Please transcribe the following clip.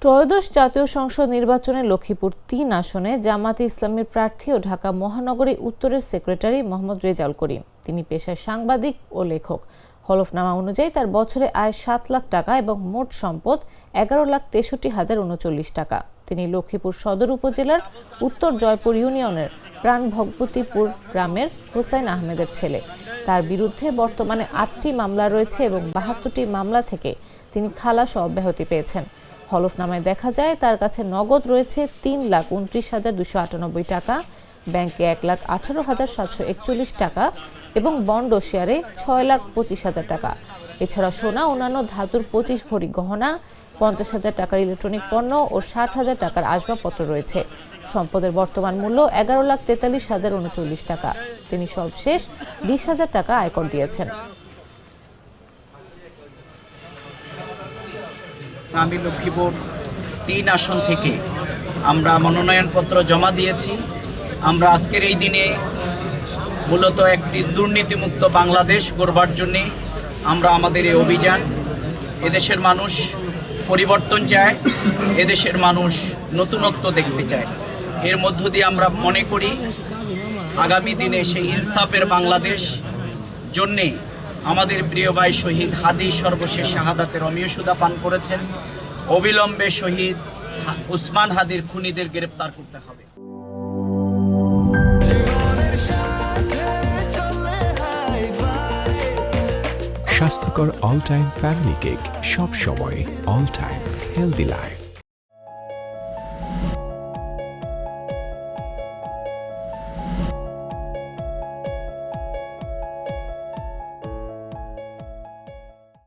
ত্রয়োদশ জাতীয় সংসদ নির্বাচনে লক্ষ্মীপুর ৩ আসনে জামায়াতে ইসলামীর প্রার্থী ও ঢাকা মহানগরী উত্তরের সেক্রেটারি মোহাম্মদ রেজাউল করিম। তিনি পেশায় সাংবাদিক ও লেখক। হলফনামা অনুযায়ী তার বছরে আয় ৭ লাখ টাকা এবং মোট সম্পদ ১১,৬৩,০৩৯ টাকা। তিনি লক্ষ্মীপুর সদর উপজেলার উত্তর জয়পুর ইউনিয়নের প্রাণ ভগবতীপুর গ্রামের হোসাইন আহমেদের ছেলে। তার বিরুদ্ধে বর্তমানে ৮টি মামলা রয়েছে এবং ৭২টি মামলা থেকে তিনি খালাস ও অব্যাহতি পেয়েছেন। হলফনামায় দেখা যায় তার কাছে নগদ রয়েছে ৩,২৯,২৯৮ টাকা, ব্যাংকে ১,১৮,৭৪১ টাকা এবং বন্ড ও শেয়ারে ৬,২৫,০০০ টাকা। এছাড়া সোনা, অন্যান্য ধাতুর ২৫ ভরি গহনা, ৫০,০০০ টাকার ইলেকট্রনিক পণ্য ও ৬০,০০০ টাকার আসবাবপত্র রয়েছে। সম্পদের বর্তমান মূল্য ১১,৪৩,০৩৯ টাকা। তিনি সবশেষ ২০,০০০ টাকা আয়কর দিয়েছেন। আমি লক্ষ্মীপুর ৩ আসন থেকে আমরা মনোনয়নপত্র জমা দিয়েছি। আমরা আজকের এই দিনে মূলত একটি দুর্নীতিমুক্ত বাংলাদেশ গড়বার জন্যে আমরা আমাদের এই অভিযান। এদেশের মানুষ পরিবর্তন চায়, এদেশের মানুষ নতুনত্ব দেখতে চায়। এর মধ্য দিয়ে আমরা মনে করি আগামী দিনে সেই ইনসাফের বাংলাদেশ জন্যে আমাদের প্রিয় ভাই শহীদ হাদি সর্বশেষ শাহাদাতের অমীয় সুধা পান করেছেন। অবিলম্বে শহীদ উসমান হাদির খুনিদের গ্রেপ্তার করতে হবে। স্বাস্থ্যকর অল টাইম ফ্যামিলি কেক, সব সময় অল টাইম হেলদি লাইফ।